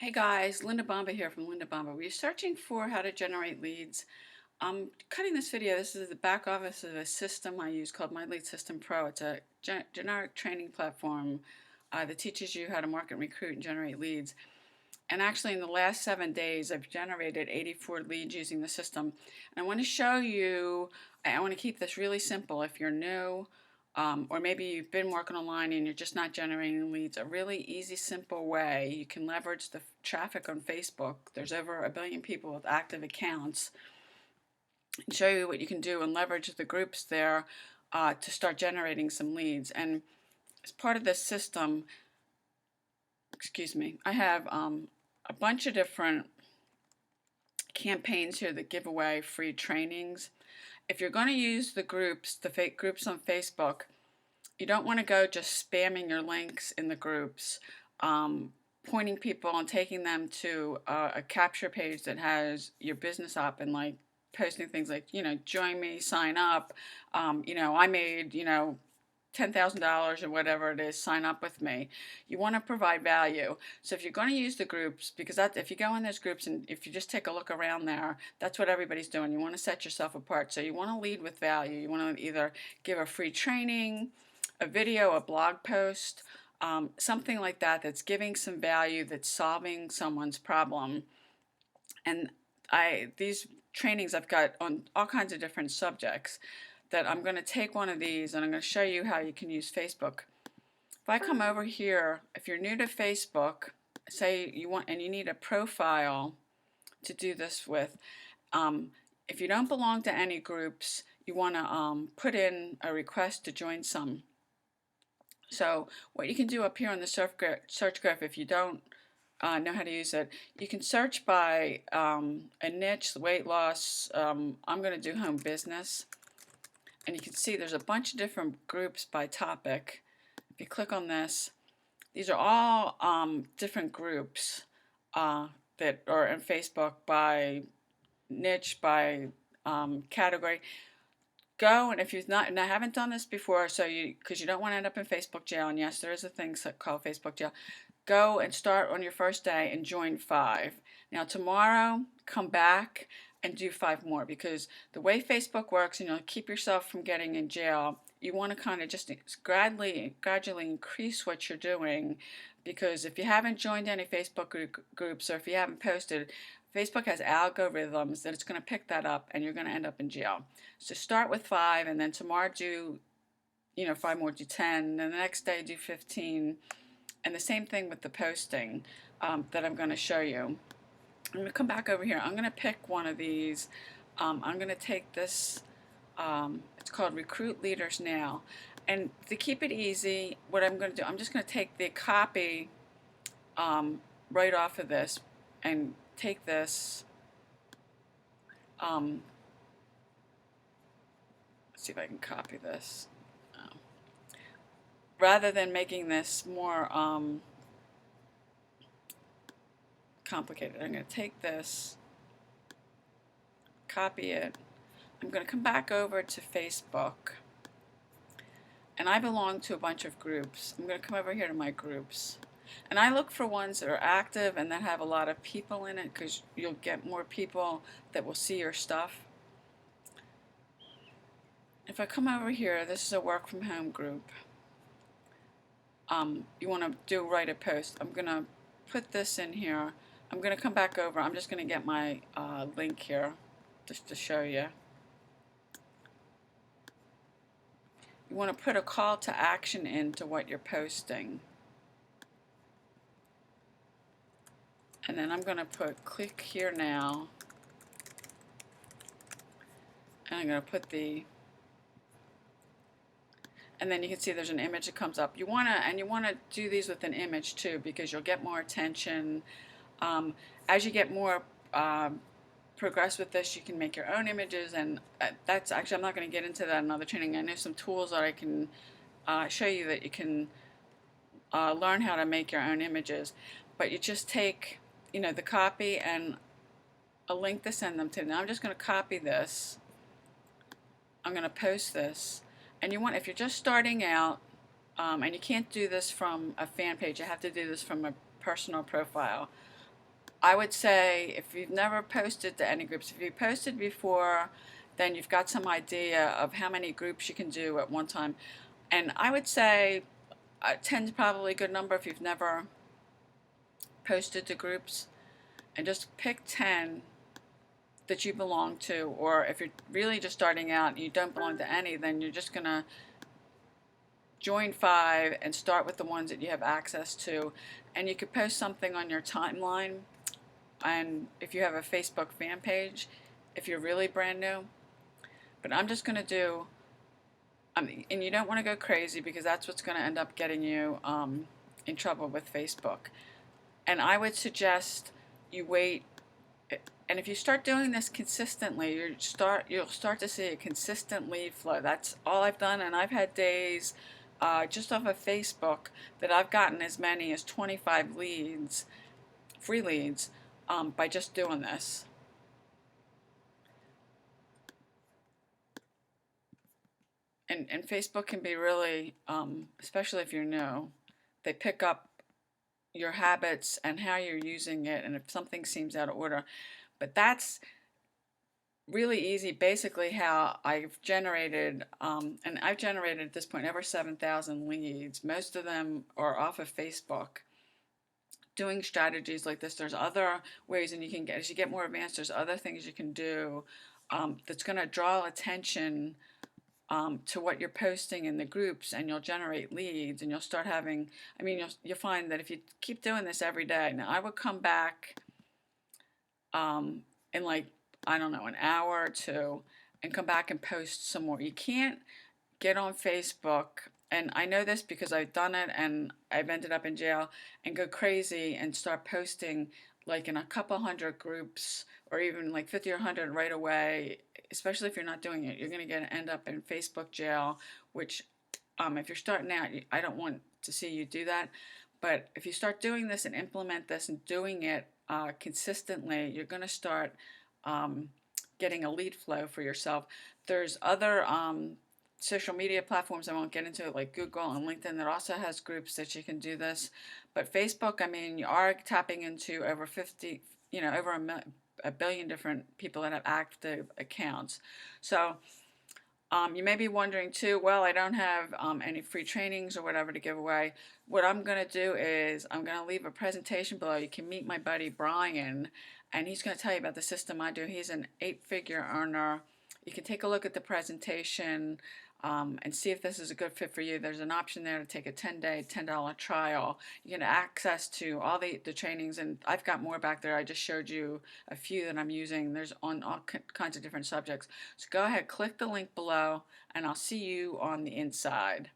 Hey guys, Linda Bomba here from Linda Bomba. We're searching for how to generate leads. I'm cutting this video. This is the back office of a system I use called My Lead System Pro. It's a generic training platform that teaches you how to market, recruit, and generate leads. And actually, in the last 7 days, I've generated 84 leads using the system. And I want to show you, I want to keep this really simple. If you're new, or maybe you've been working online and you're just not generating leads, a really easy, simple way you can leverage the traffic on Facebook. There's over 1 billion people with active accounts. And show you what you can do and leverage the groups there to start generating some leads. And as part of this system, I have a bunch of different campaigns here that give away free trainings. If you're going to use the groups, the fake groups on Facebook, you don't want to go just spamming your links in the groups, pointing people and taking them to a capture page that has your business up and like posting things like, join me, sign up, I made, $10,000 or whatever it is, sign up with me. You want to provide value. So if you're going to use the groups, because if you go in those groups and if you just take a look around there, that's what everybody's doing. You want to set yourself apart. So you want to lead with value. You want to either give a free training, a video, a blog post, something like that that's giving some value, that's solving someone's problem. And these trainings I've got on all kinds of different subjects that I'm going to take one of these and I'm going to show you how you can use Facebook. If I come over here, if you're new to Facebook, say you want and you need a profile to do this with, if you don't belong to any groups, you want to put in a request to join some. So what you can do up here on the search graph, if you don't know how to use it, you can search by a niche, weight loss. I'm going to do home business. And you can see there's a bunch of different groups by topic. If you click on this, these are all different groups that are in Facebook by niche, by category. Go, and if you've not, and I haven't done this before, because you don't want to end up in Facebook jail, and yes, there is a thing called Facebook jail. Go and start on your first day and join 5. Now tomorrow, come back and do 5 more, because the way Facebook works, keep yourself from getting in jail, you want to kind of just gradually increase what you're doing, because if you haven't joined any Facebook groups or if you haven't posted, Facebook has algorithms that it's going to pick that up and you're going to end up in jail. So start with 5 and then tomorrow do 5 more, do 10, and then the next day do 15. And the same thing with the posting that I'm going to show you. I'm going to come back over here. I'm going to pick one of these. I'm going to take this, it's called Recruit Leaders Now. And to keep it easy, what I'm going to do, I'm just going to take the copy right off of this and take this, let's see if I can copy this. Rather than making this more complicated, I'm going to take this, copy it. I'm going to come back over to Facebook, and I belong to a bunch of groups. I'm going to come over here to my groups, and I look for ones that are active and that have a lot of people in it, because you'll get more people that will see your stuff. If I come over here, this is a work from home group. You want to write a post. I'm going to put this in here. I'm going to come back over. I'm just going to get my link here just to show you. You want to put a call to action into what you're posting. And then I'm going to put click here now. And I'm going to put and then you can see there's an image that comes up. You want to do these with an image too, because you'll get more attention. As you get more progress with this, you can make your own images, and that's actually, I'm not going to get into that in another training. I know some tools that I can show you that you can learn how to make your own images. But you just take, the copy and a link to send them to. Now I'm just going to copy this. I'm going to post this. And if you're just starting out, and you can't do this from a fan page, you have to do this from a personal profile. I would say if you've never posted to any groups, if you posted before, then you've got some idea of how many groups you can do at one time. And I would say 10 is probably a good number if you've never posted to groups. And just pick 10 that you belong to. Or if you're really just starting out and you don't belong to any, then you're just going to join 5 and start with the ones that you have access to. And you could post something on your timeline. And if you have a Facebook fan page, if you're really brand new. But I'm just going to do, and you don't want to go crazy because that's what's going to end up getting you in trouble with Facebook. And I would suggest you wait. And if you start doing this consistently, you'll start to see a consistent lead flow. That's all I've done, and I've had days just off of Facebook that I've gotten as many as 25 leads, free leads, by just doing this. And Facebook can be really, especially if you're new, they pick up your habits and how you're using it, and if something seems out of order. But that's really easy. Basically, how I've generated, and I've generated at this point over 7,000 leads. Most of them are off of Facebook. Doing strategies like this, there's other ways, and you can get, as you get more advanced, there's other things you can do that's going to draw attention to what you're posting in the groups, and you'll generate leads, and you'll start having, I mean, you'll find that if you keep doing this every day. Now, I would come back in like, I don't know, an hour or two, and come back and post some more. You can't get on Facebook, and I know this because I've done it and I've ended up in jail, and go crazy and start posting like in a couple hundred groups or even like 50 or 100 right away, especially if you're not doing it. You're going to end up in Facebook jail, which if you're starting out, I don't want to see you do that. But if you start doing this and implement this and doing it consistently, you're going to start getting a lead flow for yourself. There's other social media platforms, I won't get into it, like Google and LinkedIn, that also has groups that you can do this. But Facebook, I mean, you are tapping into over 50, over a billion different people that have active accounts. So you may be wondering too, well, I don't have any free trainings or whatever to give away. What I'm going to do is I'm going to leave a presentation below. You can meet my buddy Brian, and he's going to tell you about the system I do. He's an 8-figure earner. You can take a look at the presentation and see if this is a good fit for you. There's an option there to take a 10-day, $10 trial. You get access to all the trainings, and I've got more back there. I just showed you a few that I'm using. There's on all kinds of different subjects. So go ahead, click the link below, and I'll see you on the inside.